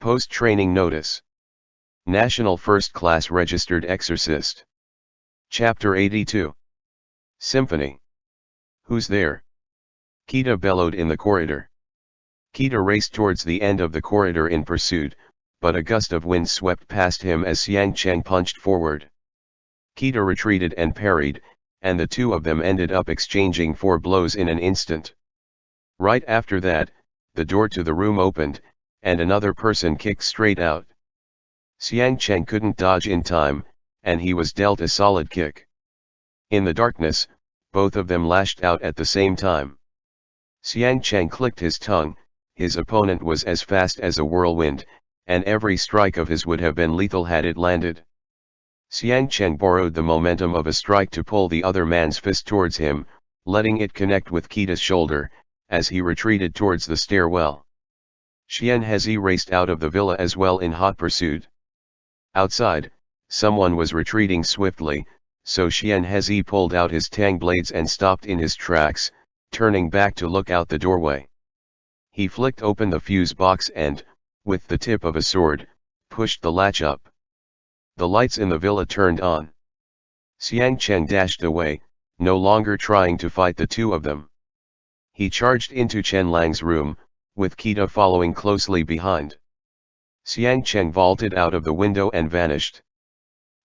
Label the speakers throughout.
Speaker 1: Post-training notice. National First Class Registered Exorcist. Chapter 82. Symphony. Who's there? Kita bellowed in the corridor. Kita raced towards the end of the corridor in pursuit, but a gust of wind swept past him as Xiang Cheng punched forward. Kita retreated and parried, and the two of them ended up exchanging 4 blows in an instant. Right after that, the door to the room opened, and another person kicked straight out. Xiang Cheng couldn't dodge in time, and he was dealt a solid kick. In the darkness, both of them lashed out at the same time. Xiang Cheng clicked his tongue. His opponent was as fast as a whirlwind, and every strike of his would have been lethal had it landed. Xiang Cheng borrowed the momentum of a strike to pull the other man's fist towards him, letting it connect with Kita's shoulder, as he retreated towards the stairwell. Xian Hezi raced out of the villa as well in hot pursuit. Outside, someone was retreating swiftly, so Xian Hezi pulled out his tang blades and stopped in his tracks, turning back to look out the doorway. He flicked open the fuse box and, with the tip of a sword, pushed the latch up. The lights in the villa turned on. Xiang Cheng dashed away, no longer trying to fight the two of them. He charged into Chen Lang's room, with Kita following closely behind. Xiang Cheng vaulted out of the window and vanished.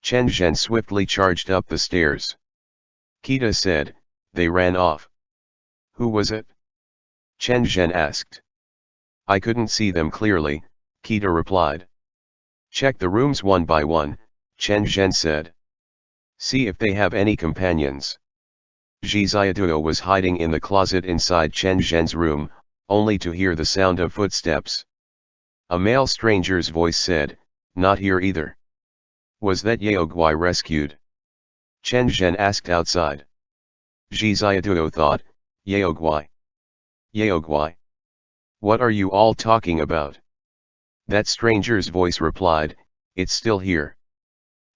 Speaker 1: Chen Zhen swiftly charged up the stairs. Kita said, "They ran off." "Who was it?" Chen Zhen asked. "I couldn't see them clearly," Kita replied. "Check the rooms one by one," Chen Zhen said. "See if they have any companions." Zhi Xiaoduo was hiding in the closet inside Chen Zhen's room, only to hear the sound of footsteps. A male stranger's voice said, "Not here either." "Was that Yao Guai rescued?" Chen Zhen asked outside. Zhi Xiaoduo thought, "Yao Guai? Yao Guai? What are you all talking about?" That stranger's voice replied, "It's still here."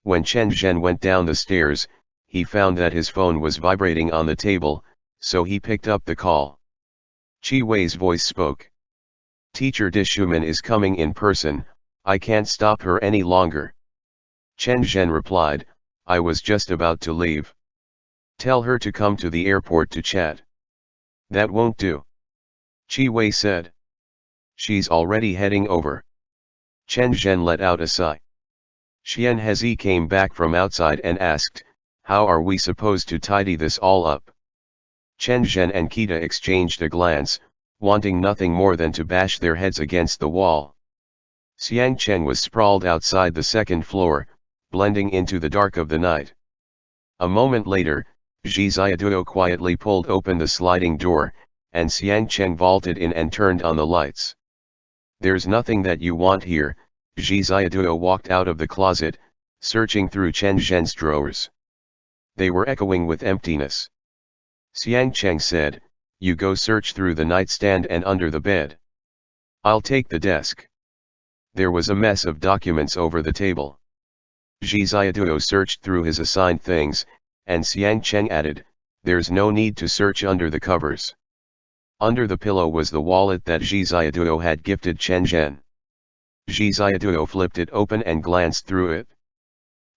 Speaker 1: When Chen Zhen went down the stairs, he found that his phone was vibrating on the table, so he picked up the call. Chi Wei's voice spoke. "Teacher Dishuman is coming in person, I can't stop her any longer." Chen Zhen replied, "I was just about to leave. Tell her to come to the airport to chat." "That won't do," Chi Wei said. "She's already heading over." Chen Zhen let out a sigh. Xian Hezi came back from outside and asked, "How are we supposed to tidy this all up?" Chen Zhen and Kita exchanged a glance, wanting nothing more than to bash their heads against the wall. Xiang Cheng was sprawled outside the second floor, blending into the dark of the night. A moment later, Zhi Xiaoduo quietly pulled open the sliding door, and Xiang Cheng vaulted in and turned on the lights. "There's nothing that you want here," Zhi Xiaoduo walked out of the closet, searching through Chen Zhen's drawers. They were echoing with emptiness. Xiang Cheng said, "You go search through the nightstand and under the bed. I'll take the desk." There was a mess of documents over the table. Zhi Xiaoduo searched through his assigned things, and Xiang Cheng added, "There's no need to search under the covers." Under the pillow was the wallet that Zhi Xiaoduo had gifted Chen Zhen. Zhi Xiaoduo flipped it open and glanced through it.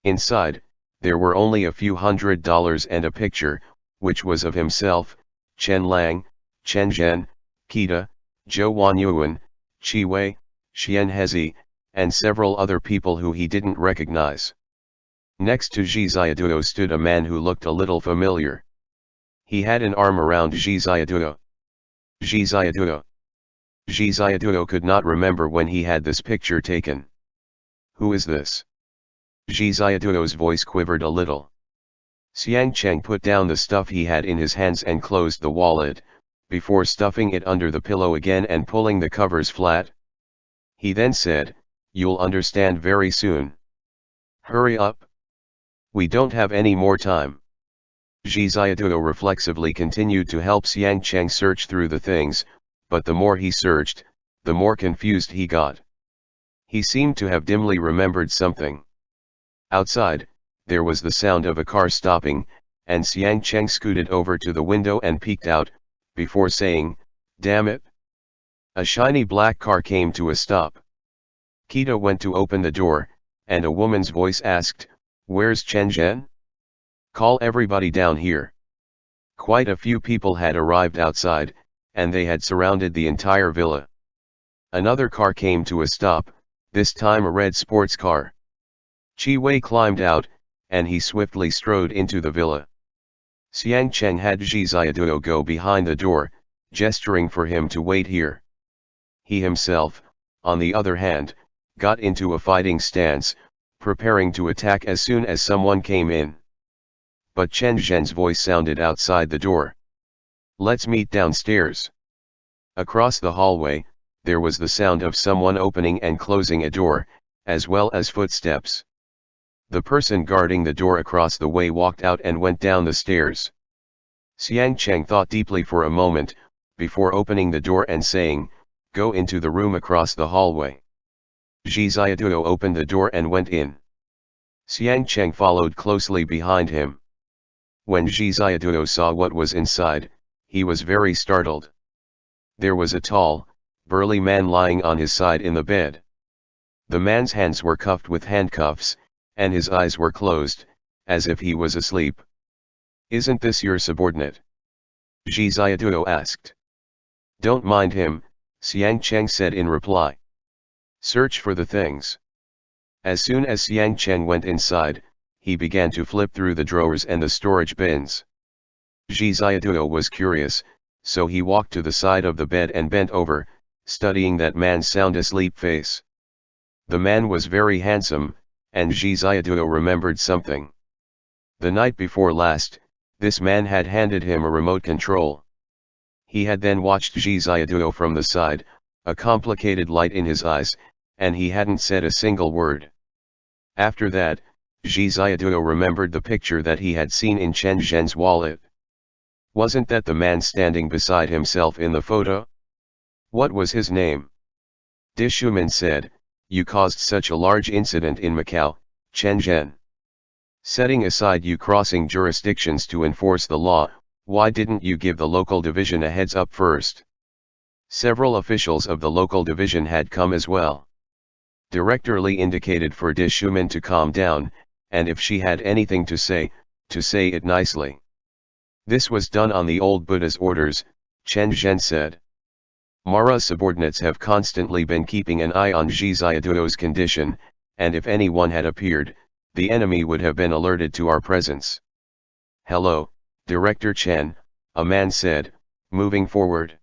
Speaker 1: Inside, there were only a few $100 and a picture, which was of himself, Chen Lang, Chen Zhen, Kita, Zhou Wanyuan, Chi Wei, Xian Hezi, and several other people who he didn't recognize. Next to Zhi Xiaoduo stood a man who looked a little familiar. He had an arm around Zhi Xiaoduo. Zhi Xiaoduo. Zhi Xiaoduo could not remember when he had this picture taken. "Who is this?" Zhi Xiaoduo's voice quivered a little. Xiang Cheng put down the stuff he had in his hands and closed the wallet, before stuffing it under the pillow again and pulling the covers flat. He then said, "You'll understand very soon. Hurry up. We don't have any more time." Zhi Xiaoduo reflexively continued to help Xiang Cheng search through the things, but the more he searched, the more confused he got. He seemed to have dimly remembered something. Outside, there was the sound of a car stopping, and Xiang Cheng scooted over to the window and peeked out, before saying, "Damn it!" A shiny black car came to a stop. Kita went to open the door, and a woman's voice asked, "Where's Chen Zhen? Call everybody down here." Quite a few people had arrived outside, and they had surrounded the entire villa. Another car came to a stop, this time a red sports car. Chi Wei climbed out, and he swiftly strode into the villa. Xiang Cheng had Zhi Ziaduo go behind the door, gesturing for him to wait here. He himself, on the other hand, got into a fighting stance, preparing to attack as soon as someone came in. But Chen Zhen's voice sounded outside the door. "Let's meet downstairs." Across the hallway, there was the sound of someone opening and closing a door, as well as footsteps. The person guarding the door across the way walked out and went down the stairs. Xiang Cheng thought deeply for a moment, before opening the door and saying, "Go into the room across the hallway." Zhi Ziaduo opened the door and went in. Xiang Cheng followed closely behind him. When Zhi Ziaduo saw what was inside, he was very startled. There was a tall, burly man lying on his side in the bed. The man's hands were cuffed with handcuffs, and his eyes were closed, as if he was asleep. "Isn't this your subordinate?" Zhi Ziaduo asked. "Don't mind him," Xiang Cheng said in reply. "Search for the things." As soon as Xiang Cheng went inside, he began to flip through the drawers and the storage bins. Zhi Ziaduo was curious, so he walked to the side of the bed and bent over, studying that man's sound asleep face. The man was very handsome, and Zhi Ziaduo remembered something. The night before last, this man had handed him a remote control. He had then watched Zhi Ziaduo from the side, a complicated light in his eyes, and he hadn't said a single word. After that, Zhi Ziaduo remembered the picture that he had seen in Chen Zhen's wallet. Wasn't that the man standing beside himself in the photo? What was his name? Dishuman said, "You caused such a large incident in Macau, Chen Zhen. Setting aside you crossing jurisdictions to enforce the law, why didn't you give the local division a heads up first?" Several officials of the local division had come as well. Director Li indicated for Dishuman to calm down, and if she had anything to say it nicely. This was done on the old Buddha's orders, Chen Zhen said. Mara's subordinates have constantly been keeping an eye on Zhi Ziaduo's condition, and if anyone had appeared, the enemy would have been alerted to our presence. "Hello, Director Chen," a man said, moving forward.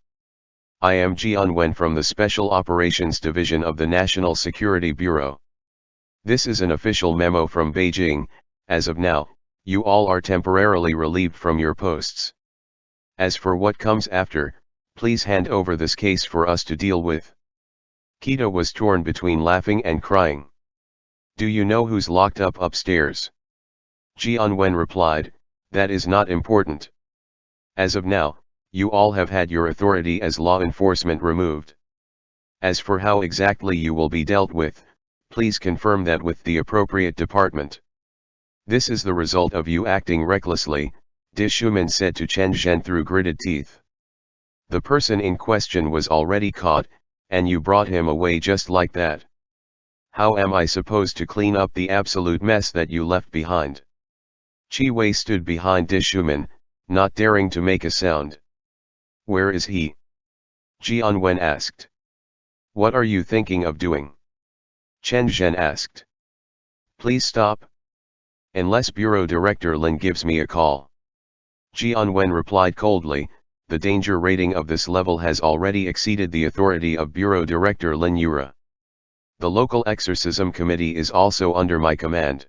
Speaker 1: "I am Jian Wen from the Special Operations Division of the National Security Bureau. This is an official memo from Beijing. As of now, you all are temporarily relieved from your posts. As for what comes after, please hand over this case for us to deal with." Kita was torn between laughing and crying. "Do you know who's locked up upstairs?" Jian Wen replied, "That is not important. As of now, you all have had your authority as law enforcement removed. As for how exactly you will be dealt with, please confirm that with the appropriate department. This is the result of you acting recklessly," Dishuman said to Chen Zhen through gritted teeth. "The person in question was already caught, and you brought him away just like that. How am I supposed to clean up the absolute mess that you left behind?" Chi Wei stood behind Dishuman, not daring to make a sound. "Where is he?" Jian Wen asked. "What are you thinking of doing?" Chen Zhen asked. "Please stop. Unless Bureau Director Lin gives me a call." Jian Wen replied coldly, "The danger rating of this level has already exceeded the authority of Bureau Director Lin Yura. The local exorcism committee is also under my command.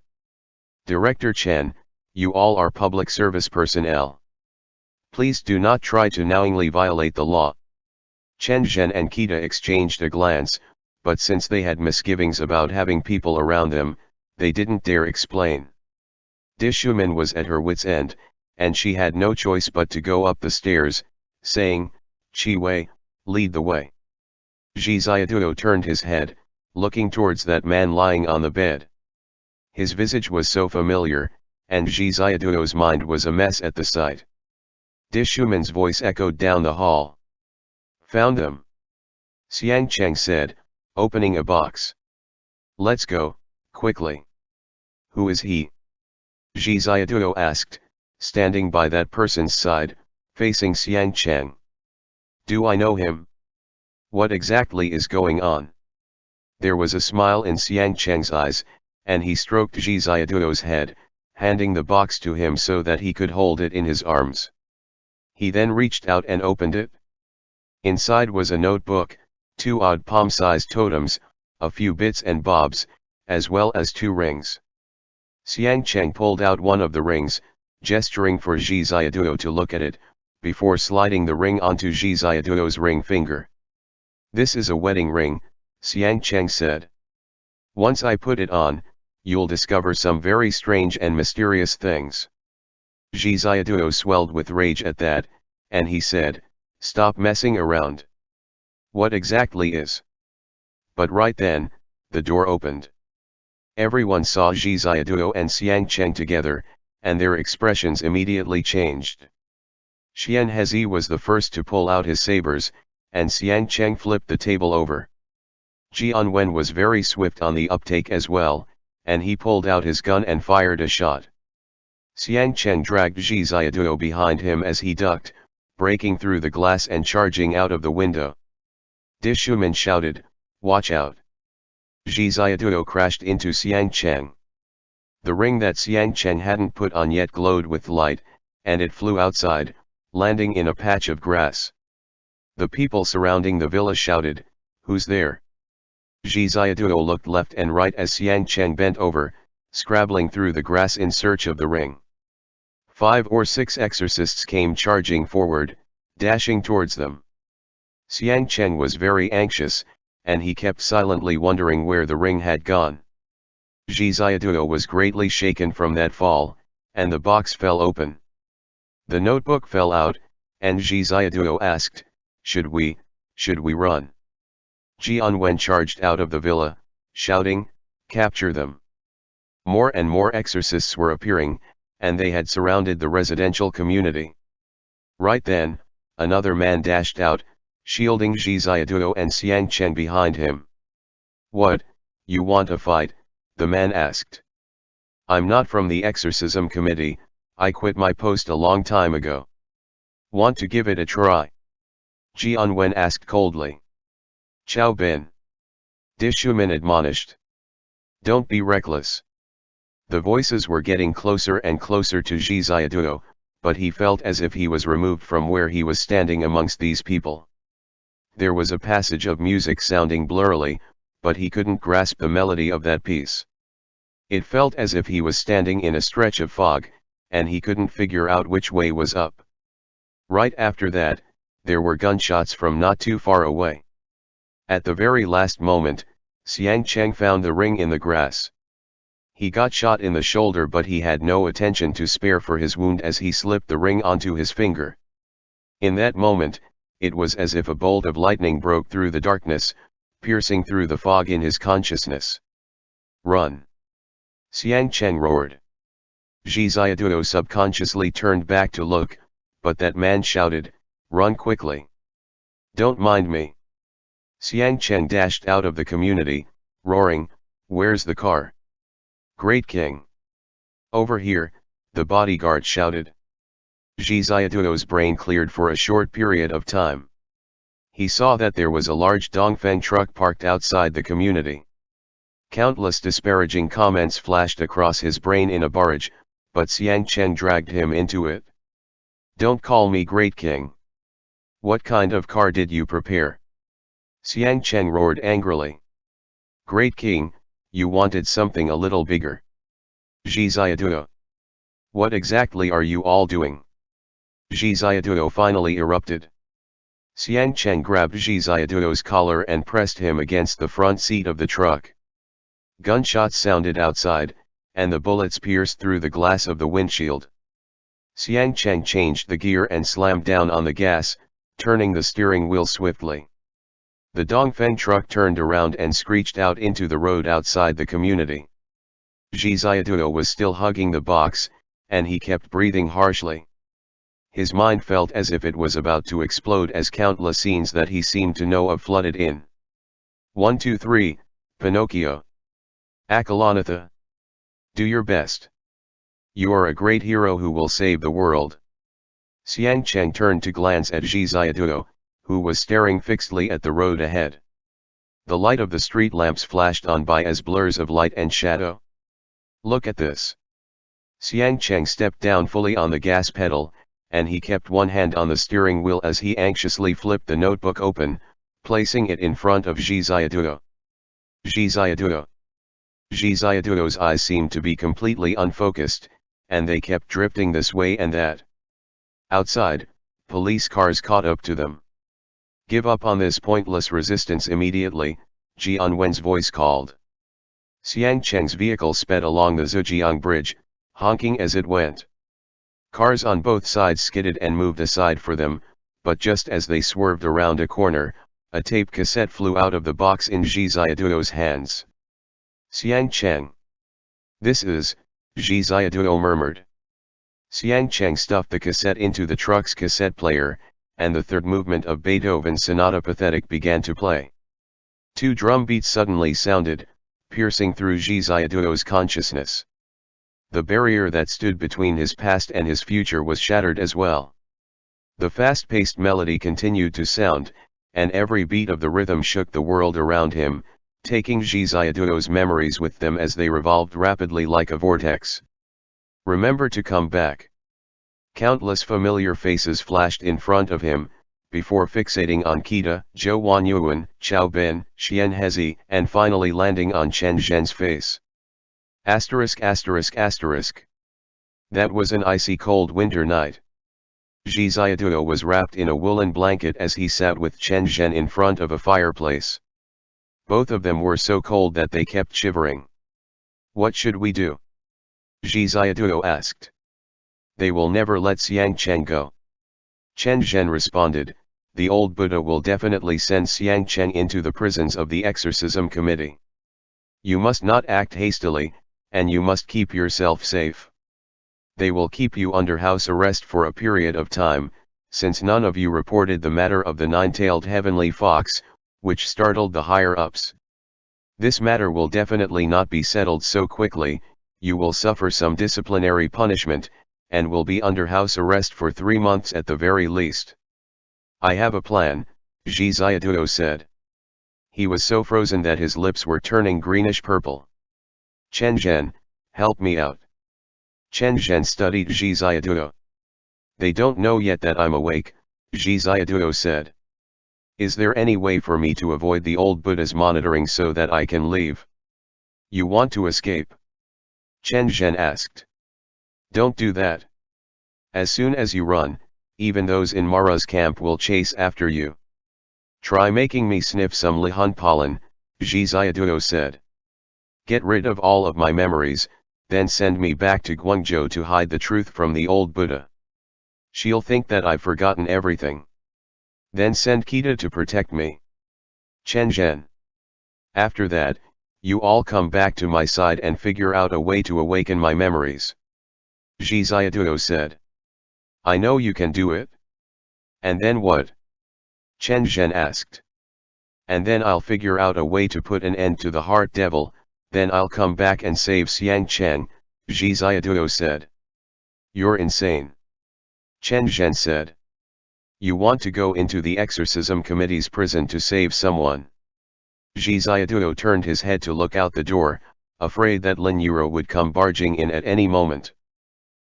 Speaker 1: Director Chen, you all are public service personnel. Please do not try to knowingly violate the law." Chen Zhen and Kita exchanged a glance, but since they had misgivings about having people around them, they didn't dare explain. Dishuman was at her wit's end, and she had no choice but to go up the stairs, saying, "Chi Wei, lead the way." Zhi Ziaduo turned his head, looking towards that man lying on the bed. His visage was so familiar, and Zhi Ziaduo's mind was a mess at the sight. Dishuman's voice echoed down the hall. "Found them," Xiang Cheng said, opening a box. Let's go, quickly. Who is he? Zhi Xiaoduo asked, standing by that person's side, facing Xiang Cheng. Do I know him? What exactly is going on? There was a smile in Xiang Cheng's eyes, and he stroked Zhi Xiaoduo's head, handing the box to him so that he could hold it in his arms. He then reached out and opened it. Inside was a notebook, 2 odd palm-sized totems, a few bits and bobs, as well as 2 rings. Xiang Cheng pulled out one of the rings, gesturing for Zhi Xiaoduo to look at it, before sliding the ring onto Zhi Xiaoduo's ring finger. This is a wedding ring, Xiang Cheng said. Once I put it on, you'll discover some very strange and mysterious things. Zhi Xiaoduo swelled with rage at that, and he said, stop messing around. What exactly is? But right then, the door opened. Everyone saw Zhi Xiaoduo and Xiang Cheng together, and their expressions immediately changed. Xian Hezi was the first to pull out his sabers, and Xiang Cheng flipped the table over. Jian Wen was very swift on the uptake as well, and he pulled out his gun and fired a shot. Xiang Cheng dragged Zhi Xiaoduo behind him as he ducked, breaking through the glass and charging out of the window. Dishuman shouted, watch out. Zhi Xiaoduo crashed into Xiang Cheng. The ring that Xiang Cheng hadn't put on yet glowed with light, and it flew outside, landing in a patch of grass. The people surrounding the villa shouted, who's there? Zhi Xiaoduo looked left and right as Xiang Cheng bent over, scrabbling through the grass in search of the ring. 5 or 6 exorcists came charging forward, dashing towards them. Xiang Cheng was very anxious, and he kept silently wondering where the ring had gone. Zhi Xiaoduo was greatly shaken from that fall, and the box fell open. The notebook fell out, and Zhi Xiaoduo asked, should we run? Jian Wen charged out of the villa, shouting, capture them. More and more exorcists were appearing, and they had surrounded the residential community. Right then, another man dashed out, shielding Zhi Xiaoduo and Xiang Cheng behind him. What, you want a fight? The man asked. I'm not from the exorcism committee, I quit my post a long time ago. Want to give it a try? Jian Wen asked coldly. Chao Bin. Dishuman admonished. Don't be reckless. The voices were getting closer and closer to Zhi Xiaoduo, but he felt as if he was removed from where he was standing amongst these people. There was a passage of music sounding blurrily, but he couldn't grasp the melody of that piece. It felt as if he was standing in a stretch of fog, and he couldn't figure out which way was up. Right after that, there were gunshots from not too far away. At the very last moment, Xiang Cheng found the ring in the grass. He got shot in the shoulder, but he had no attention to spare for his wound as he slipped the ring onto his finger. In that moment, it was as if a bolt of lightning broke through the darkness, piercing through the fog in his consciousness. Run! Xiang Cheng roared. Zhi Xiaoduo subconsciously turned back to look, but that man shouted, run quickly. Don't mind me. Xiang Cheng dashed out of the community, roaring, where's the car? Great King! Over here, the bodyguard shouted. Zhi Xiaoduo's brain cleared for a short period of time. He saw that there was a large Dongfeng truck parked outside the community. Countless disparaging comments flashed across his brain in a barrage, but Xiang Cheng dragged him into it. Don't call me Great King. What kind of car did you prepare? Xiang Cheng roared angrily. Great King, you wanted something a little bigger. Zhi Xiaoduo. What exactly are you all doing? Zhi Xiaoduo finally erupted. Xiang Cheng grabbed Zhi Xiaoduo's collar and pressed him against the front seat of the truck. Gunshots sounded outside, and the bullets pierced through the glass of the windshield. Xiang Cheng changed the gear and slammed down on the gas, turning the steering wheel swiftly. The Dongfeng truck turned around and screeched out into the road outside the community. Zhi Xiaoduo was still hugging the box, and he kept breathing harshly. His mind felt as if it was about to explode as countless scenes that he seemed to know of flooded in. 1, 2, 3, Pinocchio. Akalanatha. Do your best. You are a great hero who will save the world. Xiang Cheng turned to glance at Zhi Ziaduo, who was staring fixedly at the road ahead. The light of the street lamps flashed on by as blurs of light and shadow. Look at this. Xiang Cheng stepped down fully on the gas pedal, and he kept one hand on the steering wheel as he anxiously flipped the notebook open, placing it in front of Zhi Ziaduo. Zhi Ziaduo. Zhi Ziaduo's eyes seemed to be completely unfocused, and they kept drifting this way and that. Outside, police cars caught up to them. Give up on this pointless resistance immediately, Jian Wen's voice called. Xiang Cheng's vehicle sped along the Zhejiang Bridge, honking as it went. Cars on both sides skidded and moved aside for them, but just as they swerved around a corner, a tape cassette flew out of the box in Zhi Ziaduo's hands. Xiang Cheng. This is, Zhi Ziaduo murmured. Xiang Cheng stuffed the cassette into the truck's cassette player, and the third movement of Beethoven's Sonata Pathetic began to play. 2 drum beats suddenly sounded, piercing through Zhi Ziaduo's consciousness. The barrier that stood between his past and his future was shattered as well. The fast-paced melody continued to sound, and every beat of the rhythm shook the world around him, taking Zhi Ziaduo's memories with them as they revolved rapidly like a vortex. Remember to come back. Countless familiar faces flashed in front of him, before fixating on Kita, Zhou Wanyuan, Chao Ben, Xian Hezi, and finally landing on Chen Zhen's face. ******. That was an icy cold winter night. Zhi Ziaduo was wrapped in a woolen blanket as he sat with Chen Zhen in front of a fireplace. Both of them were so cold that they kept shivering. What should we do? Zhi Ziaduo asked. They will never let Xiang Cheng go. Chen Zhen responded, the old Buddha will definitely send Xiang Cheng into the prisons of the exorcism committee. You must not act hastily, and you must keep yourself safe. They will keep you under house arrest for a period of time, since none of you reported the matter of the 9-tailed heavenly fox, which startled the higher-ups. This matter will definitely not be settled so quickly, you will suffer some disciplinary punishment, and will be under house arrest for 3 months at the very least. I have a plan, Zhi Ziaduo said. He was so frozen that his lips were turning greenish-purple. Chen Zhen, help me out. Chen Zhen studied Zhi Ziaduo. They don't know yet that I'm awake, Zhi Ziaduo said. Is there any way for me to avoid the old Buddha's monitoring so that I can leave? You want to escape? Chen Zhen asked. Don't do that. As soon as you run, even those in Mara's camp will chase after you. Try making me sniff some Lihan pollen, Zhi Ziaduo said. Get rid of all of my memories, then send me back to Guangzhou to hide the truth from the old Buddha. She'll think that I've forgotten everything. Then send Kita to protect me. Chen Zhen. After that, you all come back to my side and figure out a way to awaken my memories. Zhi Ziaduo said. I know you can do it. And then what? Chen Zhen asked. And then I'll figure out a way to put an end to the heart devil, then I'll come back and save Xiang Cheng, Zhi Ziaduo said. You're insane. Chen Zhen said. You want to go into the exorcism committee's prison to save someone. Zhi Ziaduo turned his head to look out the door, afraid that Lin Yuro would come barging in at any moment.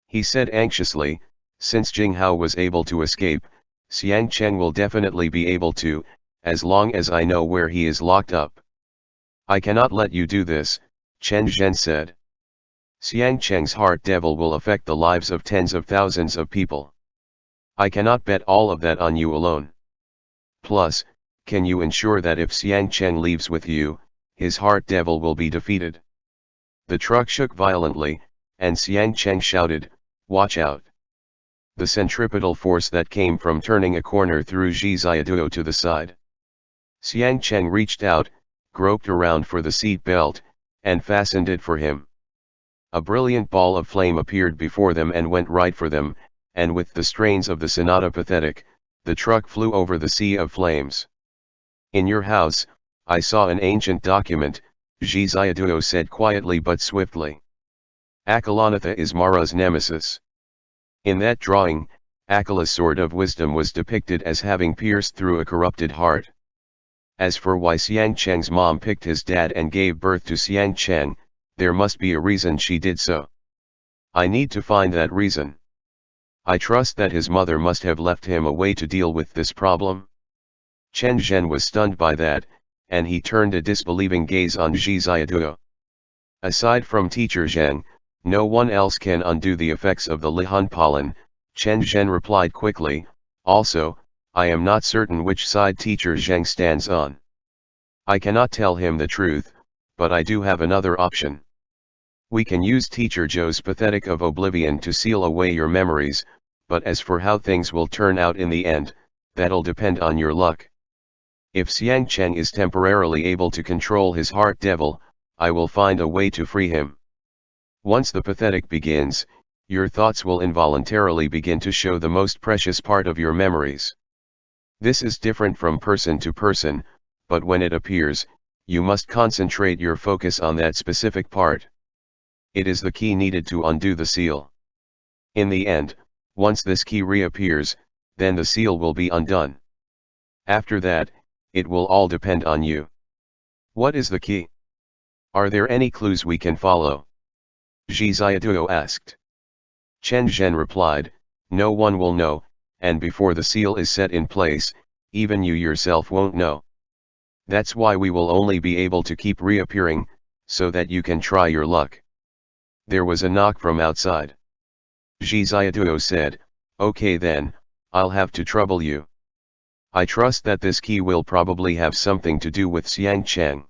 Speaker 1: He said anxiously, since Jinghao was able to escape, Xiang Cheng will definitely be able to, as long as I know where he is locked up. I cannot let you do this, Chen Zhen said. Xiang Cheng's heart devil will affect the lives of tens of thousands of people. I cannot bet all of that on you alone. Plus, can you ensure that if Xiang Cheng leaves with you, his heart devil will be defeated? The truck shook violently, and Xiang Cheng shouted, watch out. The centripetal force that came from turning a corner threw Zhi Ziaduo to the side. Xiang Cheng reached out, groped around for the seat belt, and fastened it for him. A brilliant ball of flame appeared before them and went right for them, and with the strains of the Sonata Pathetic, the truck flew over the sea of flames. In your house, I saw an ancient document, Zhi Xiaoduo said quietly but swiftly. Akalanatha is Mara's nemesis. In that drawing, Akala's sword of wisdom was depicted as having pierced through a corrupted heart. As for why Xiang Cheng's mom picked his dad and gave birth to Xiang Cheng, there must be a reason she did so. I need to find that reason. I trust that his mother must have left him a way to deal with this problem. Chen Zhen was stunned by that, and he turned a disbelieving gaze on Zhi Xiaoduo. Aside from Teacher Zheng, no one else can undo the effects of the Lihan pollen, Chen Zhen replied quickly. Also, I am not certain which side Teacher Zheng stands on. I cannot tell him the truth, but I do have another option. We can use Teacher Zhou's pathetic of oblivion to seal away your memories, but as for how things will turn out in the end, that'll depend on your luck. If Xiang Cheng is temporarily able to control his heart devil, I will find a way to free him. Once the pathetic begins, your thoughts will involuntarily begin to show the most precious part of your memories. This is different from person to person, but when it appears, you must concentrate your focus on that specific part. It is the key needed to undo the seal. In the end, once this key reappears, then the seal will be undone. After that, it will all depend on you. What is the key? Are there any clues we can follow? Zhi Xiaoduo asked. Chen Zhen replied, no one will know, and before the seal is set in place, even you yourself won't know. That's why we will only be able to keep reappearing, so that you can try your luck. There was a knock from outside. Zhi Xiaoduo said, okay then, I'll have to trouble you. I trust that this key will probably have something to do with Xiang Cheng.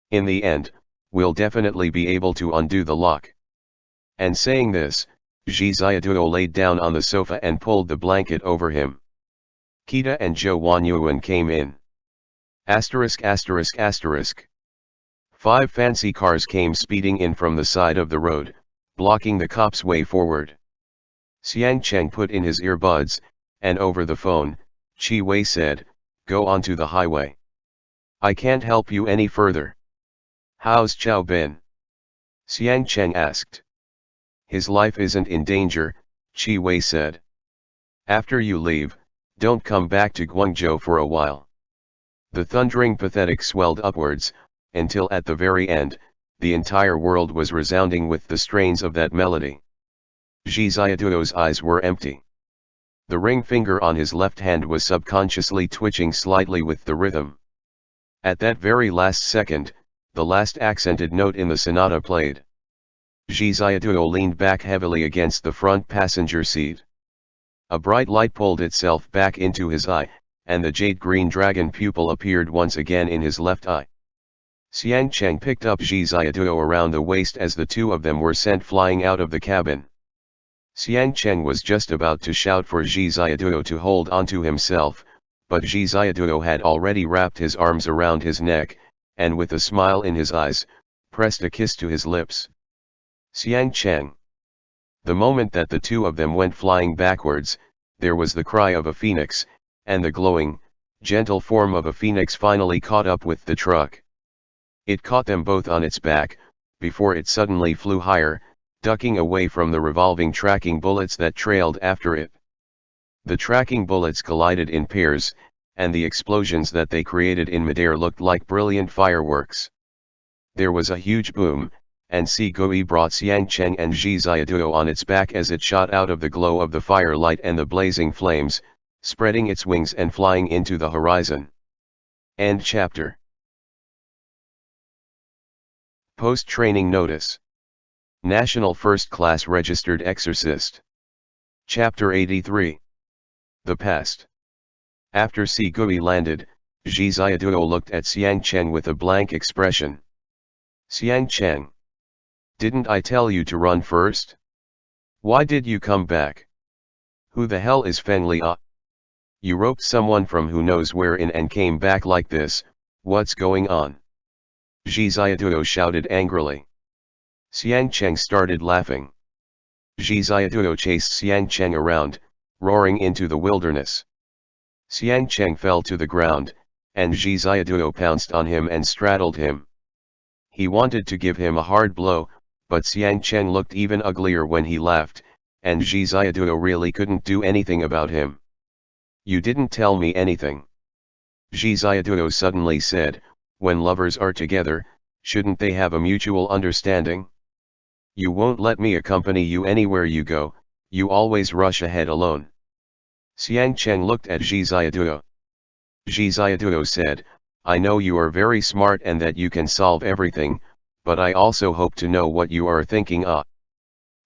Speaker 1: In the end, we'll definitely be able to undo the lock. And saying this, Zhi Xiaoduo laid down on the sofa and pulled the blanket over him. Kita and Zhou Wanyuan came in. Asterisk asterisk asterisk. 5 fancy cars came speeding in from the side of the road, blocking the cops' way forward. Xiang Cheng put in his earbuds, and over the phone, Qi Wei said, go onto the highway. I can't help you any further. How's Chao Bin? Xiang Cheng asked. His life isn't in danger, Qi Wei said. After you leave, don't come back to Guangzhou for a while. The thundering pathetic swelled upwards, until at the very end, the entire world was resounding with the strains of that melody. Zhi Xiaoduo's eyes were empty. The ring finger on his left hand was subconsciously twitching slightly with the rhythm. At that very last second, the last accented note in the sonata played. Zhi Xiaoduo leaned back heavily against the front passenger seat. A bright light pulled itself back into his eye, and the jade-green dragon pupil appeared once again in his left eye. Xiang Cheng picked up Zhi Xiaoduo around the waist as the two of them were sent flying out of the cabin. Xiang Cheng was just about to shout for Zhi Xiaoduo to hold onto himself, but Zhi Xiaoduo had already wrapped his arms around his neck, and with a smile in his eyes, pressed a kiss to his lips. Xiang Cheng. The moment that the two of them went flying backwards, there was the cry of a phoenix, and the glowing, gentle form of a phoenix finally caught up with the truck. It caught them both on its back, before it suddenly flew higher, ducking away from the revolving tracking bullets that trailed after it. The tracking bullets collided in pairs, and the explosions that they created in midair looked like brilliant fireworks. There was a huge boom, and Si Gui brought Xiang Cheng and Zhi Xiaoduo on its back as it shot out of the glow of the firelight and the blazing flames, spreading its wings and flying into the horizon. End chapter. Post-training notice. National First Class Registered Exorcist. Chapter 83. The Past. After Si Gui landed, Zhi Xiaoduo looked at Xiang Cheng with a blank expression. Xiang Cheng. Didn't I tell you to run first? Why did you come back? Who the hell is Feng Li? You roped someone from who knows where in and came back like this, what's going on? Zhi Xiaoduo shouted angrily. Xiang Cheng started laughing. Zhi Xiaoduo chased Xiang Cheng around, roaring into the wilderness. Xiang Cheng fell to the ground, and Zhi Xiaoduo pounced on him and straddled him. He wanted to give him a hard blow, but Xiang Cheng looked even uglier when he laughed, and Zhi Xiaoduo really couldn't do anything about him. You didn't tell me anything. Zhi Xiaoduo suddenly said, when lovers are together, shouldn't they have a mutual understanding? You won't let me accompany you anywhere you go, you always rush ahead alone. Xiang Cheng looked at Zhi Xiaoduo. Zhi Xiaoduo said, I know you are very smart and that you can solve everything, but I also hope to know what you are thinking.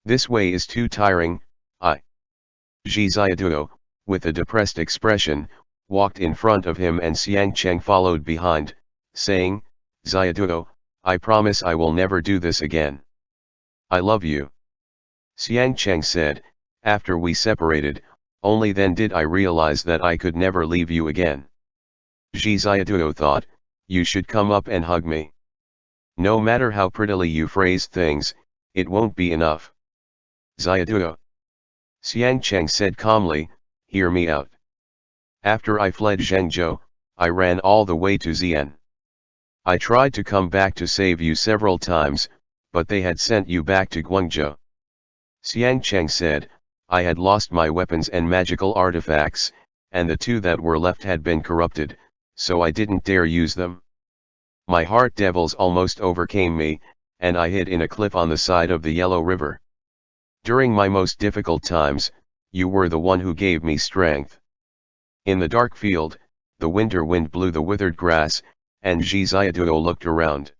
Speaker 1: This way is too tiring. Zhi Xiaoduo, with a depressed expression, walked in front of him and Xiang Cheng followed behind, saying, Xiaoduo, I promise I will never do this again. I love you. Xiang Cheng said, after we separated, only then did I realize that I could never leave you again. Zhi Xiaoduo thought, you should come up and hug me. No matter how prettily you phrase things, it won't be enough. Xiaoduo. Xiang Cheng said calmly, hear me out. After I fled Zhengzhou, I ran all the way to Xi'an. I tried to come back to save you several times, but they had sent you back to Guangzhou. Xiang Cheng said, I had lost my weapons and magical artifacts, and the two that were left had been corrupted, so I didn't dare use them. My heart devils almost overcame me, and I hid in a cliff on the side of the Yellow River. During my most difficult times, you were the one who gave me strength. In the dark field, the winter wind blew the withered grass, and Zhi Xiaoduo looked around.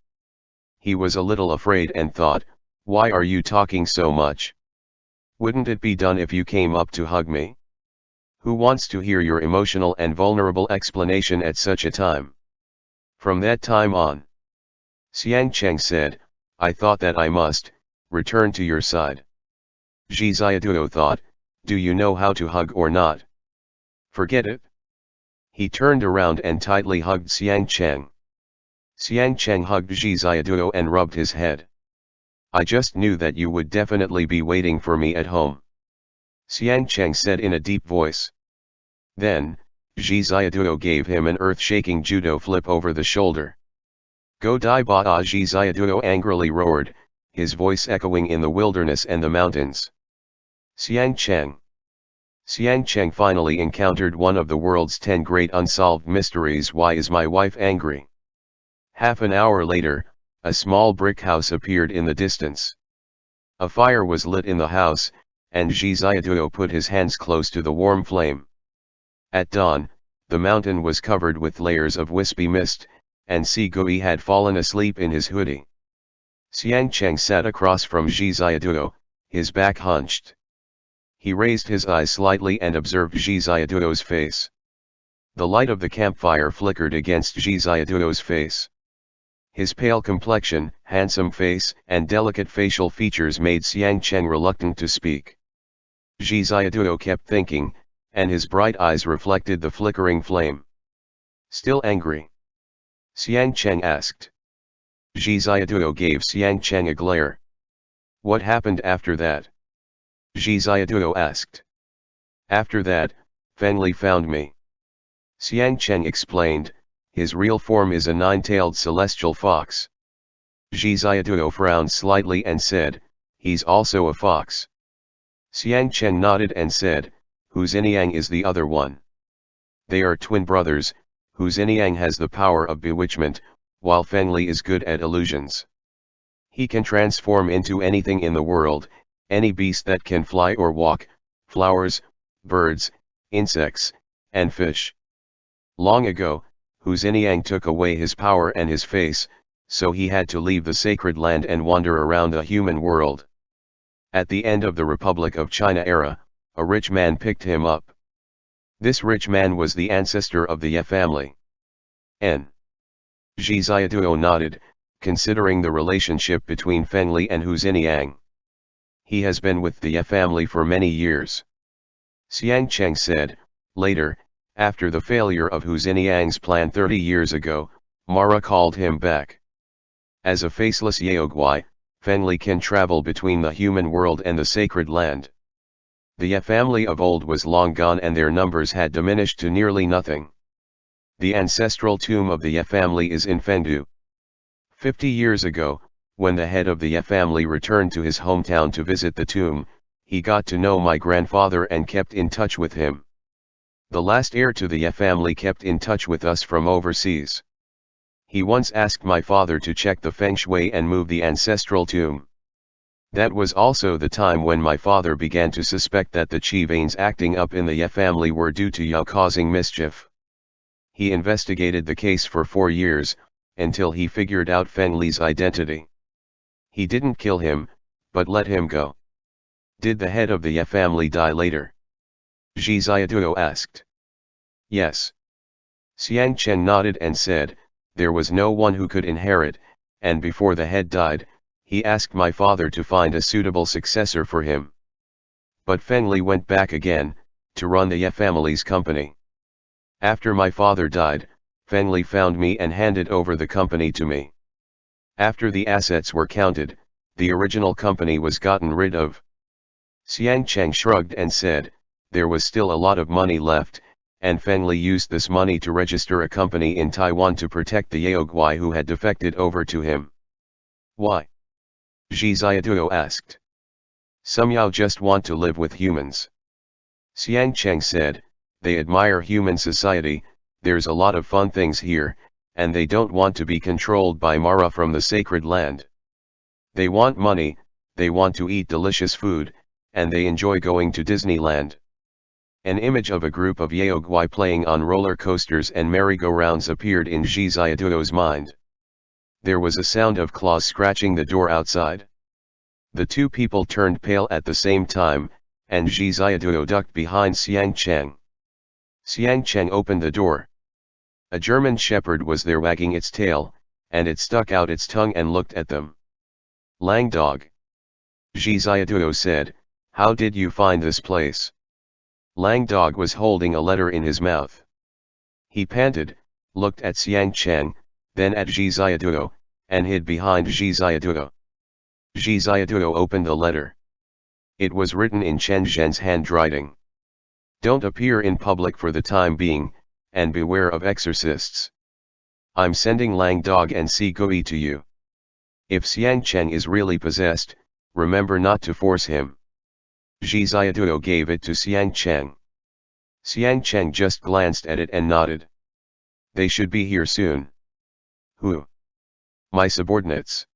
Speaker 1: He was a little afraid and thought, why are you talking so much? Wouldn't it be done if you came up to hug me? Who wants to hear your emotional and vulnerable explanation at such a time? From that time on, Xiang Cheng said, I thought that I must return to your side. Zhi Xiaoduo thought, do you know how to hug or not? Forget it. He turned around and tightly hugged Xiang Cheng. Xiang Cheng hugged Zhi Xiaoduo and rubbed his head. I just knew that you would definitely be waiting for me at home. Xiang Cheng said in a deep voice. Then, Zhi Xiaoduo gave him an earth-shaking judo flip over the shoulder. Go Dai Ba! Zhi Xiaoduo angrily roared, his voice echoing in the wilderness and the mountains. Xiang Cheng. Xiang Cheng finally encountered one of the world's 10 great unsolved mysteries. Why is my wife angry? Half an hour later, a small brick house appeared in the distance. A fire was lit in the house, and Zhi Xiaoduo put his hands close to the warm flame. At dawn, the mountain was covered with layers of wispy mist, and Si Gui had fallen asleep in his hoodie. Xiang Cheng sat across from Zhi Xiaoduo, his back hunched. He raised his eyes slightly and observed Zhi Xiaoduo's face. The light of the campfire flickered against Zhi Xiaoduo's face. His pale complexion, handsome face, and delicate facial features made Xiang Cheng reluctant to speak. Zhi Xiaoduo kept thinking, and his bright eyes reflected the flickering flame. Still angry? Xiang Cheng asked. Zhi Xiaoduo gave Xiang Cheng a glare. What happened after that? Zhi Xiaoduo asked. After that, Feng Li found me. Xiang Cheng explained, his real form is a 9-tailed celestial fox. Zhi Xiaoduo frowned slightly and said, he's also a fox. Xiang Cheng nodded and said, Hu Ziniang is the other one. They are twin brothers. Hu Ziniang has the power of bewitchment, while Feng Li is good at illusions. He can transform into anything in the world, any beast that can fly or walk, flowers, birds, insects, and fish. Long ago, Hu Ziniang took away his power and his face, so he had to leave the sacred land and wander around the human world. At the end of the Republic of China era, a rich man picked him up. This rich man was the ancestor of the Ye family. N. Zhi Xiaoduo nodded, considering the relationship between Feng Li and Hu Ziniang. He has been with the Ye family for many years. Xiang Cheng said, later, after the failure of Hu Ziniang's plan 30 years ago, Mara called him back. As a faceless Yaoguai, Feng Li can travel between the human world and the sacred land. The Ye family of old was long gone and their numbers had diminished to nearly nothing. The ancestral tomb of the Ye family is in Fengdu. 50 years ago, when the head of the Ye family returned to his hometown to visit the tomb, he got to know my grandfather and kept in touch with him. The last heir to the Ye family kept in touch with us from overseas. He once asked my father to check the feng shui and move the ancestral tomb. That was also the time when my father began to suspect that the qi veins acting up in the Ye family were due to Yao causing mischief. He investigated the case for 4 years, until he figured out Feng Li's identity. He didn't kill him, but let him go. Did the head of the Ye family die later? Zhi Xiaoduo asked. Yes. Xiang Chen nodded and said, there was no one who could inherit, and before the head died, he asked my father to find a suitable successor for him. But Feng Li went back again, to run the Ye family's company. After my father died, Feng Li found me and handed over the company to me. After the assets were counted, the original company was gotten rid of. Xiang Cheng shrugged and said, there was still a lot of money left, and Feng Li used this money to register a company in Taiwan to protect the Yaoguai who had defected over to him. Why? Zhi Xiaoduo asked. Some Yao just want to live with humans. Xiang Cheng said, they admire human society, there's a lot of fun things here, and they don't want to be controlled by Mara from the sacred land. They want money, they want to eat delicious food, and they enjoy going to Disneyland. An image of a group of Yaoguai playing on roller coasters and merry-go-rounds appeared in Zhi Xiaoduo's mind. There was a sound of claws scratching the door outside. The two people turned pale at the same time, and Zhi Xiaoduo ducked behind Xiang Cheng. Xiang Cheng opened the door. A German shepherd was there wagging its tail, and it stuck out its tongue and looked at them. Lang dog. Zhi Xiaoduo said, how did you find this place? Lang dog was holding a letter in his mouth. He panted, looked at Xiang Cheng, then at Zhi Xiaoduo, and hid behind Zhi Xiaoduo. Zhi Xiaoduo opened the letter. It was written in Chen Zhen's handwriting. Don't appear in public for the time being, and beware of exorcists. I'm sending Lang Dog and Si Gui to you. If Xiang Cheng is really possessed, remember not to force him. Zhi Xiaoduo gave it to Xiang Cheng. Xiang Cheng just glanced at it and nodded. They should be here soon. Who? My subordinates.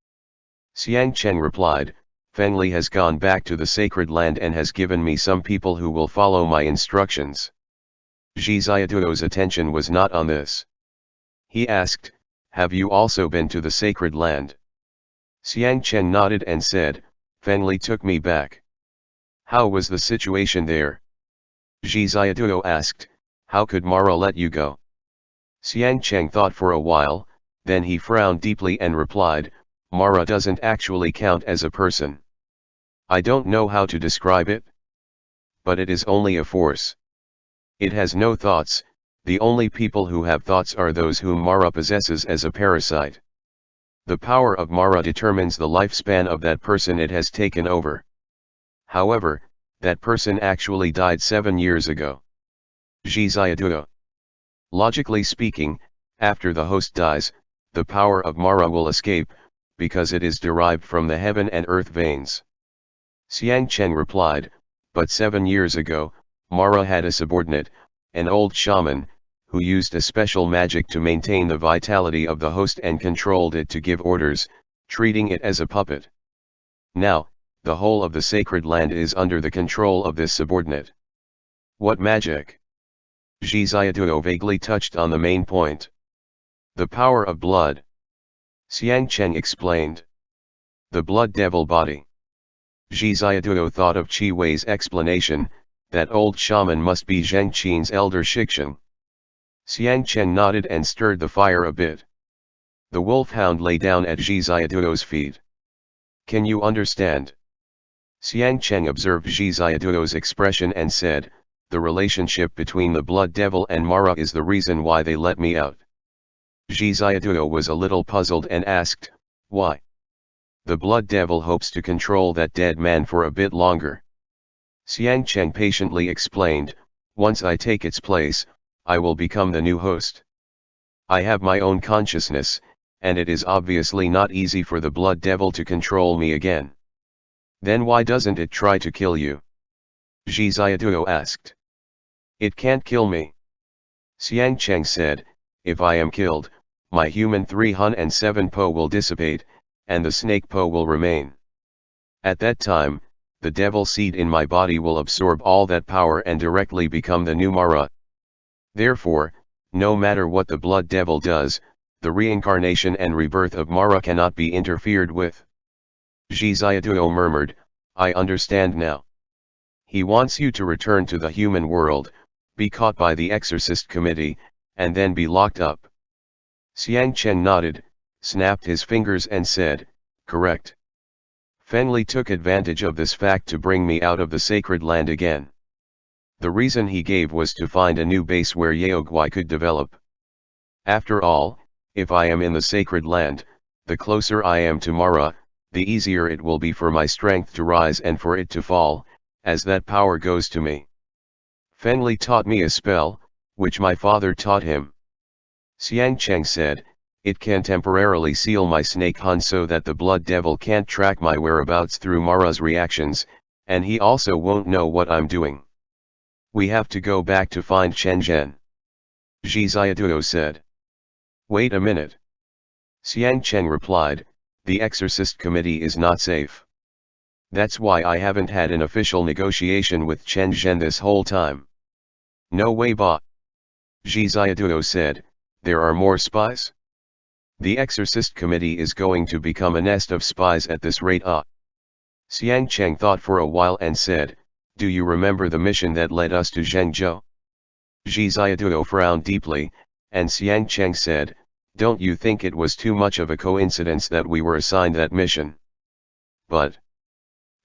Speaker 1: Xiang Cheng replied, Feng Li has gone back to the sacred land and has given me some people who will follow my instructions. Zhi Xiaoduo's attention was not on this. He asked, have you also been to the sacred land? Xiang Cheng nodded and said, Feng Li took me back. How was the situation there? Zhi Xiaoduo asked, how could Mara let you go? Xiang Cheng thought for a while, then he frowned deeply and replied, Mara doesn't actually count as a person. I don't know how to describe it. But it is only a force. It has no thoughts, the only people who have thoughts are those whom Mara possesses as a parasite. The power of Mara determines the lifespan of that person it has taken over. However, that person actually died 7 years ago. Zhi Xiaoduo. Logically speaking, after the host dies, the power of Mara will escape, because it is derived from the heaven and earth veins. Xiang Cheng replied, but 7 years ago, Mara had a subordinate, an old shaman, who used a special magic to maintain the vitality of the host and controlled it to give orders, treating it as a puppet. Now, the whole of the sacred land is under the control of this subordinate. What magic? Zhi Xiaoduo vaguely touched on the main point. The power of blood. Xiang Cheng explained. The blood devil body. Zhi Xiaoduo thought of Qi Wei's explanation, that old shaman must be Zheng Qin's elder Shixing. Xiang Cheng nodded and stirred the fire a bit. The wolfhound lay down at Zhi Xiaoduo's feet. Can you understand? Xiang Cheng observed Zhi Xiaoduo's expression and said, the relationship between the blood devil and Mara is the reason why they let me out. Zhi Xiaoduo was a little puzzled and asked, why? The blood devil hopes to control that dead man for a bit longer. Xiang Cheng patiently explained, once I take its place, I will become the new host. I have my own consciousness, and it is obviously not easy for the blood devil to control me again. Then why doesn't it try to kill you? Zhi Xiaoduo asked. It can't kill me. Xiang Cheng said, if I am killed, my human 3 Hun and 7 Po will dissipate, and the snake Po will remain. At that time, the devil seed in my body will absorb all that power and directly become the new Mara. Therefore, no matter what the blood devil does, the reincarnation and rebirth of Mara cannot be interfered with. Zhi Xiaoduo murmured, I understand now. He wants you to return to the human world, be caught by the Exorcist committee, and then be locked up. Xiang Chen nodded, snapped his fingers and said, correct. Fengli took advantage of this fact to bring me out of the sacred land again. The reason he gave was to find a new base where Yaoguai could develop. After all, if I am in the sacred land, the closer I am to Mara, the easier it will be for my strength to rise and for it to fall, as that power goes to me. Fengli taught me a spell, which my father taught him. Xiang Cheng said, it can temporarily seal my snake Hun so that the blood devil can't track my whereabouts through Mara's reactions, and he also won't know what I'm doing. We have to go back to find Shenzhen. Zhi Xiaoduo said. Wait a minute. Xiang Cheng replied, the Exorcist committee is not safe. That's why I haven't had an official negotiation with Chen Zhen this whole time. No way ba. Zhi Xiaoduo said, there are more spies? The Exorcist committee is going to become a nest of spies at this rate. Xiang Cheng thought for a while and said, do you remember the mission that led us to Zhengzhou? Zhi Xiaoduo frowned deeply, and Xiang Cheng said, don't you think it was too much of a coincidence that we were assigned that mission? But,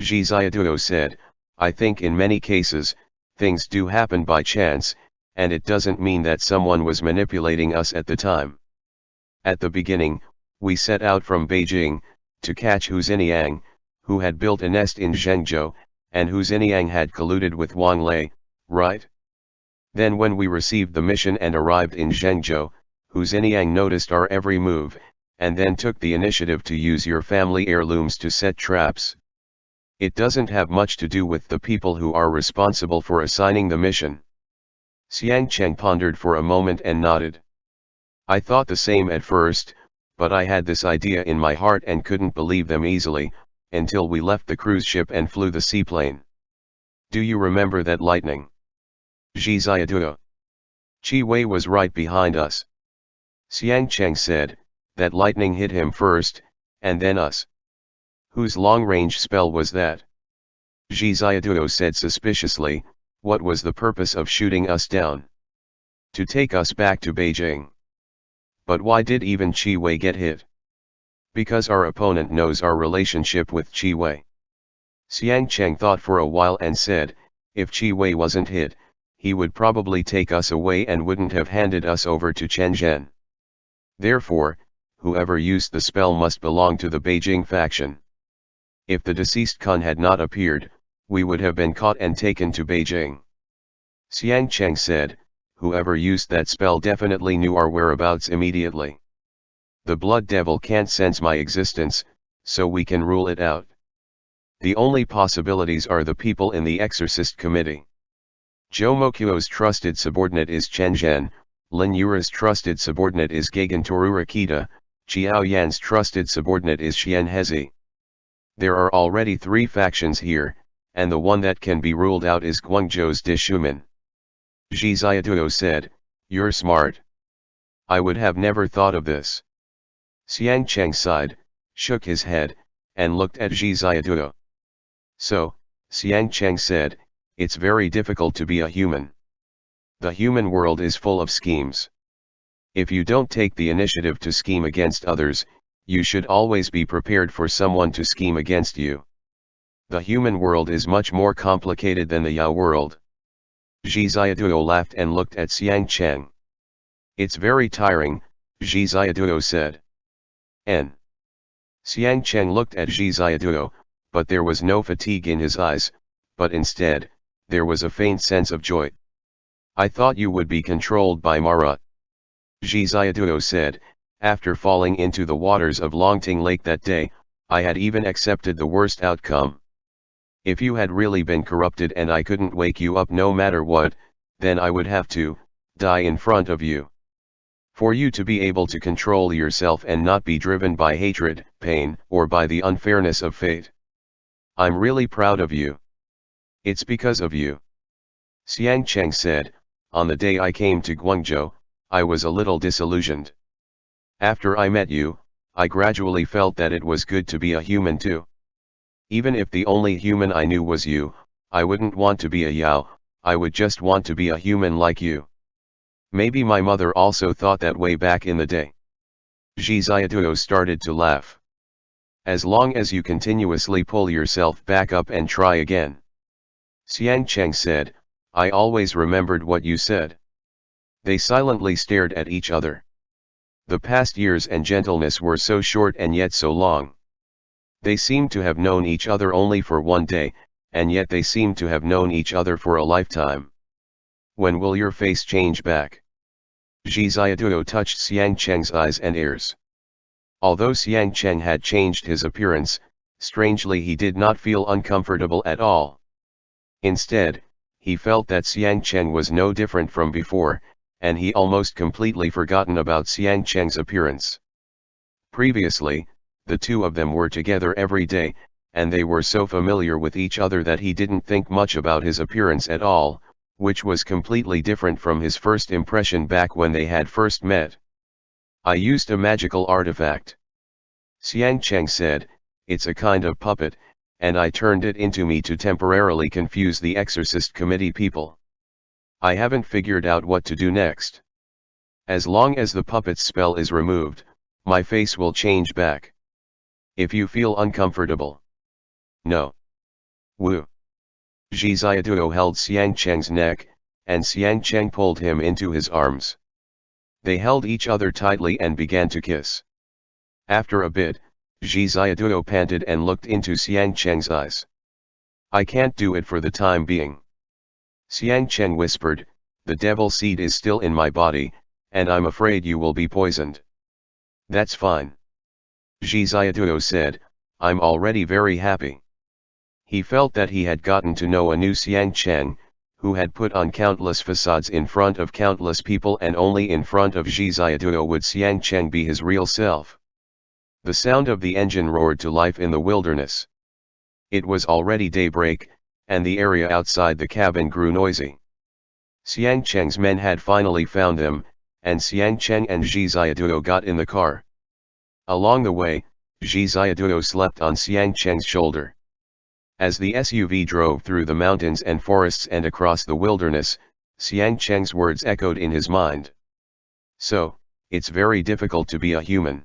Speaker 1: Zhi Xiaoduo said, I think in many cases, things do happen by chance, and it doesn't mean that someone was manipulating us at the time. At the beginning, we set out from Beijing, to catch Hu Xiniang, who had built a nest in Zhengzhou, and Hu Xiniang had colluded with Wang Lei, right? Then when we received the mission and arrived in Zhengzhou, Hu Xiniang noticed our every move, and then took the initiative to use your family heirlooms to set traps. It doesn't have much to do with the people who are responsible for assigning the mission. Xiang Cheng pondered for a moment and nodded. I thought the same at first, but I had this idea in my heart and couldn't believe them easily, until we left the cruise ship and flew the seaplane. Do you remember that lightning? Zhi Xiaoduo. Qi Wei was right behind us. Xiang Cheng said, that lightning hit him first, and then us. Whose long-range spell was that? Zhi Xiaoduo said suspiciously, what was the purpose of shooting us down? To take us back to Beijing. But why did even Qi Wei get hit? Because our opponent knows our relationship with Qi Wei. Xiang Cheng thought for a while and said, if Qi Wei wasn't hit, he would probably take us away and wouldn't have handed us over to Chen Zhen. Therefore, whoever used the spell must belong to the Beijing faction. If the deceased Kun had not appeared, we would have been caught and taken to Beijing. Xiang Cheng said, whoever used that spell definitely knew our whereabouts immediately. The blood devil can't sense my existence, so we can rule it out. The only possibilities are the people in the Exorcist committee. Zhou Mokuo's trusted subordinate is Chen Zhen, Lin Yura's trusted subordinate is Gagan Torurakita, Qiao Yan's trusted subordinate is Xian Hezi. There are already 3 factions here, and the one that can be ruled out is Guangzhou's Dishuman. Zhi Xiaoduo said, you're smart. I would have never thought of this. Xiang Cheng sighed, shook his head, and looked at Zhi Xiaoduo. So, Xiang Cheng said, it's very difficult to be a human. The human world is full of schemes. If you don't take the initiative to scheme against others, you should always be prepared for someone to scheme against you. The human world is much more complicated than the Yao world. Zhi Xiaoduo laughed and looked at Xiang Cheng. It's very tiring, Zhi Xiaoduo said. Xiang Cheng looked at Zhi Xiaoduo, but there was no fatigue in his eyes, but instead, there was a faint sense of joy. I thought you would be controlled by Mara. Zhi Xiaoduo said, After falling into the waters of Longting Lake that day, I had even accepted the worst outcome. If you had really been corrupted and I couldn't wake you up no matter what, then I would have to die in front of you. For you to be able to control yourself and not be driven by hatred, pain, or by the unfairness of fate. I'm really proud of you. It's because of you. Xiang Cheng said, on the day I came to Guangzhou, I was a little disillusioned. After I met you, I gradually felt that it was good to be a human too. Even if the only human I knew was you, I wouldn't want to be a Yao, I would just want to be a human like you. Maybe my mother also thought that way back in the day. Zhi Xiaoduo started to laugh. As long as you continuously pull yourself back up and try again. Xiang Cheng said, I always remembered what you said. They silently stared at each other. The past years and gentleness were so short and yet so long. They seemed to have known each other only for one day, and yet they seemed to have known each other for a lifetime. When will your face change back? Zhi Xiaoduo touched Xiang Cheng's eyes and ears. Although Xiang Cheng had changed his appearance, strangely he did not feel uncomfortable at all. Instead, he felt that Xiang Cheng was no different from before, and he almost completely forgotten about Xiang Cheng's appearance. Previously, the two of them were together every day, and they were so familiar with each other that he didn't think much about his appearance at all, which was completely different from his first impression back when they had first met. I used a magical artifact. Xiang Cheng said, it's a kind of puppet, and I turned it into me to temporarily confuse the Exorcist committee people. I haven't figured out what to do next. As long as the puppet's spell is removed, my face will change back. If you feel uncomfortable. No. Woo. Zhi Xiaoduo held Xiang Cheng's neck, and Xiang Cheng pulled him into his arms. They held each other tightly and began to kiss. After a bit, Zhi Xiaoduo panted and looked into Xiang Cheng's eyes. I can't do it for the time being. Xiang Cheng whispered, the devil seed is still in my body, and I'm afraid you will be poisoned. That's fine. Zhi Xiaoduo said, I'm already very happy. He felt that he had gotten to know a new Xiang Cheng, who had put on countless facades in front of countless people, and only in front of Zhi Xiaoduo would Xiang Cheng be his real self. The sound of the engine roared to life in the wilderness. It was already daybreak, and the area outside the cabin grew noisy. Xiang Cheng's men had finally found them, and Xiang Cheng and Zhi Xiaoduo got in the car. Along the way, Zhi Xiaoduo slept on Xiang Cheng's shoulder. As the SUV drove through the mountains and forests and across the wilderness, Xiang Cheng's words echoed in his mind. So, it's very difficult to be a human.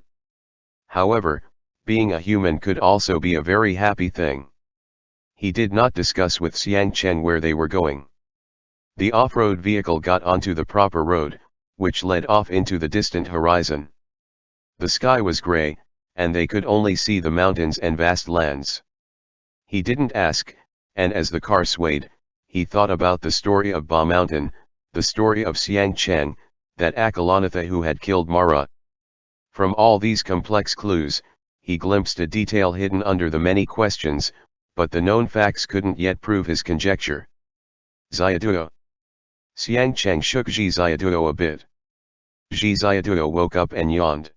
Speaker 1: However, being a human could also be a very happy thing. He did not discuss with Xiang Cheng where they were going. The off-road vehicle got onto the proper road, which led off into the distant horizon. The sky was gray, and they could only see the mountains and vast lands. He didn't ask, and as the car swayed, he thought about the story of Ba Mountain, the story of Xiang Cheng, that Akalanatha who had killed Mara. From all these complex clues, he glimpsed a detail hidden under the many questions, but the known facts couldn't yet prove his conjecture. Xiaoduo. Xiang Cheng shook Zhi Xiaoduo a bit. Zhi Xiaoduo woke up and yawned.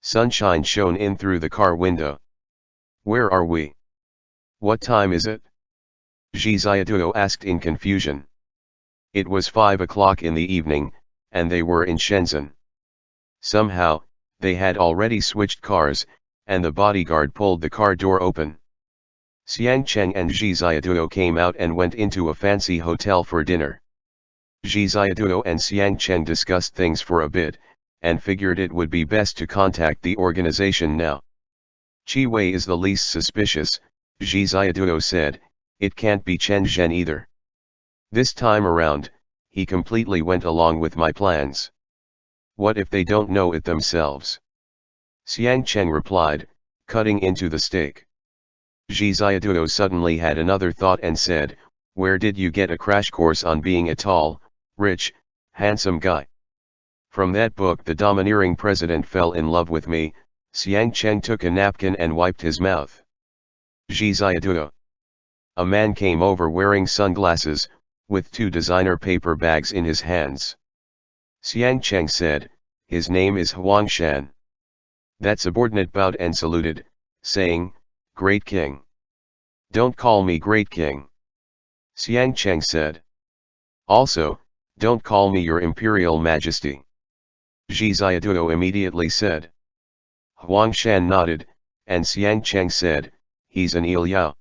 Speaker 1: Sunshine shone in through the car window. Where are we? What time is it? Zhi Xiaoduo asked in confusion. It was 5 o'clock in the evening, and they were in Shenzhen. Somehow, they had already switched cars, and the bodyguard pulled the car door open. Xiang Cheng and Zhi Xiaoduo came out and went into a fancy hotel for dinner. Zhi Xiaoduo and Xiang Cheng discussed things for a bit, and figured it would be best to contact the organization now. Qi Wei is the least suspicious, Zhi Xiaoduo said, it can't be Chen Zhen either. This time around, he completely went along with my plans. What if they don't know it themselves? Xiang Cheng replied, cutting into the steak. Zhi Xiaoduo suddenly had another thought and said, where did you get a crash course on being a tall, rich, handsome guy? From that book the domineering president fell in love with me. Xiang Cheng took a napkin and wiped his mouth. Zhiziaduo. A man came over wearing sunglasses, with 2 designer paper bags in his hands. Xiang Cheng said, his name is Huang Shan. That subordinate bowed and saluted, saying, Great King. Don't call me Great King. Xiang Cheng said. Also, don't call me Your Imperial Majesty. Zhiziaduo immediately said. Huang Shan nodded, and Xiang Cheng said, he's an Liao.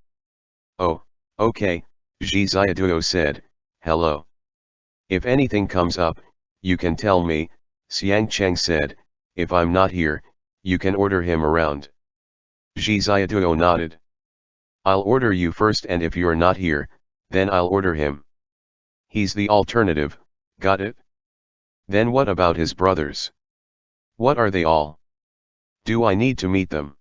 Speaker 1: Oh, okay, Zhiziaduo said, hello. If anything comes up, you can tell me, Xiang Cheng said, if I'm not here, you can order him around. Zhiziaduo nodded. I'll order you first, and if you're not here, then I'll order him. He's the alternative, got it? Then what about his brothers? What are they all? Do I need to meet them?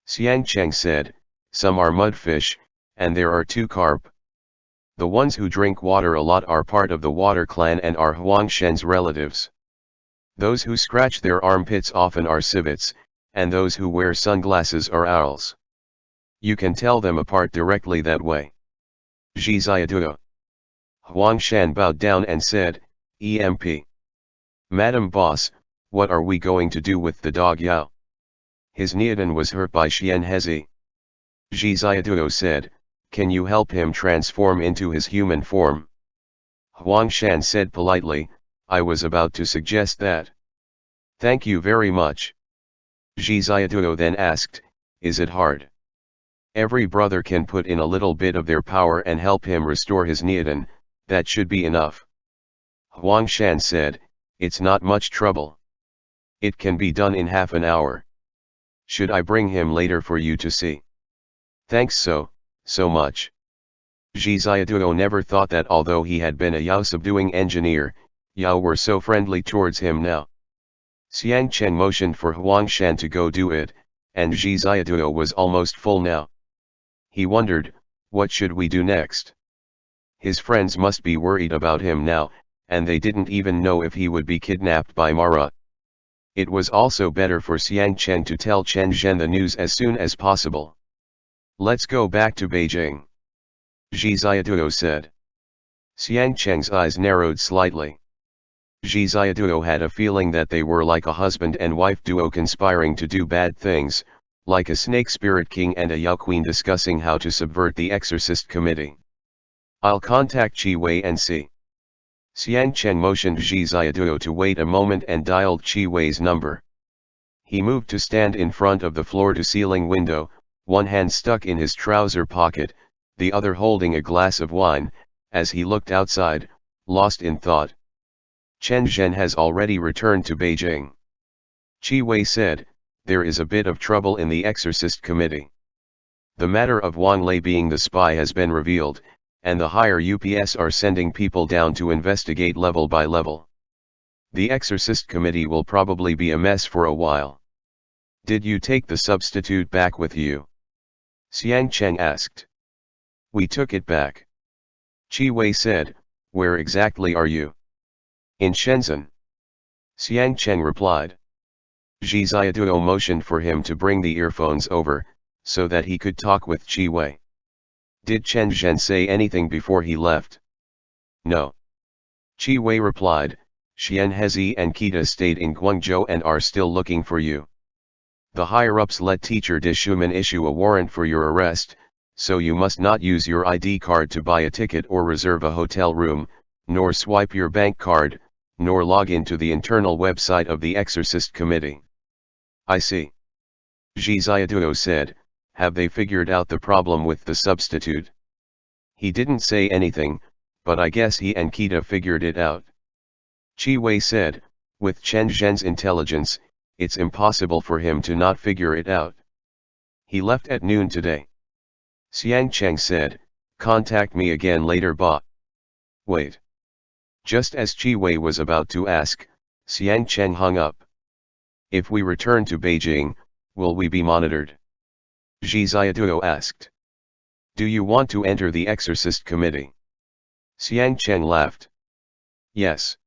Speaker 1: Xiang Cheng said, some are mudfish, and there are 2 carp. The ones who drink water a lot are part of the water clan and are Huang Shen's relatives. Those who scratch their armpits often are civets, and those who wear sunglasses are owls. You can tell them apart directly that way. Zhiziaduo. Huang Shan bowed down and said, EMP. Madam Boss, what are we going to do with the dog Yao? His Niadan was hurt by Xianhezi. Zhiziaduo said, can you help him transform into his human form? Huang Shan said politely, I was about to suggest that. Thank you very much. Zhiziaduo then asked, is it hard? Every brother can put in a little bit of their power and help him restore his Niadan, that should be enough. Huang Shan said, it's not much trouble. It can be done in half an hour. Should I bring him later for you to see? Thanks so much. Zhiziaduo never thought that although he had been a Yao subduing engineer, Yao were so friendly towards him now. Xiang Cheng motioned for Huang Shan to go do it, and Zhiziaduo was almost full now. He wondered, what should we do next? His friends must be worried about him now, and they didn't even know if he would be kidnapped by Mara. It was also better for Xiang Cheng to tell Chen Zhen the news as soon as possible. Let's go back to Beijing. Zhiziaduo said. Xiang Cheng's eyes narrowed slightly. Zhiziaduo had a feeling that they were like a husband and wife duo conspiring to do bad things, like a snake spirit king and a Yao queen discussing how to subvert the Exorcist committee. I'll contact Qi Wei and see. Xiang Cheng motioned Zhiziaduo to wait a moment and dialed Qi Wei's number. He moved to stand in front of the floor-to-ceiling window, one hand stuck in his trouser pocket, the other holding a glass of wine, as he looked outside, lost in thought. Chen Zhen has already returned to Beijing. Qi Wei said, there is a bit of trouble in the Exorcist committee. The matter of Wang Lei being the spy has been revealed, and the higher UPS are sending people down to investigate level by level. The Exorcist committee will probably be a mess for a while. Did you take the substitute back with you? Xiang Cheng asked. We took it back. Qi Wei said, where exactly are you? In Shenzhen. Xiang Cheng replied. Zhiziaduo motioned for him to bring the earphones over, so that he could talk with Qi Wei. Did Chen Zhen say anything before he left? No. Qi Wei replied, Xianhezi and Kita stayed in Guangzhou and are still looking for you. The higher-ups let teacher De Shuman issue a warrant for your arrest, so you must not use your ID card to buy a ticket or reserve a hotel room, nor swipe your bank card, nor log into the internal website of the Exorcist Committee. I see. Zhiziaduo said, have they figured out the problem with the substitute? He didn't say anything, but I guess he and Kita figured it out. Qi Wei said, with Chen Zhen's intelligence, it's impossible for him to not figure it out. He left at noon today. Xiang Cheng said, contact me again later ba. Wait. Just as Qi Wei was about to ask, Xiang Cheng hung up. If we return to Beijing, will we be monitored? Zhiziaduo asked. Do you want to enter the Exorcist committee? Xiang Cheng laughed. Yes.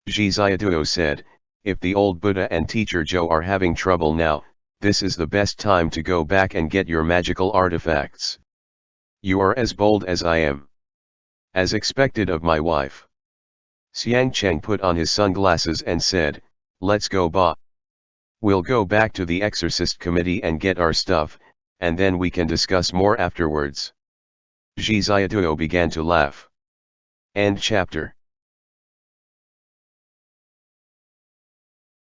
Speaker 1: Zhi Ziaduo said, if the old Buddha and teacher Zhou are having trouble now, this is the best time to go back and get your magical artifacts. You are as bold as I am. As expected of my wife. Xiang Cheng put on his sunglasses and said, let's go ba. We'll go back to the Exorcist committee and get our stuff, and then we can discuss more afterwards. Zhi Ziaduo began to laugh. End chapter.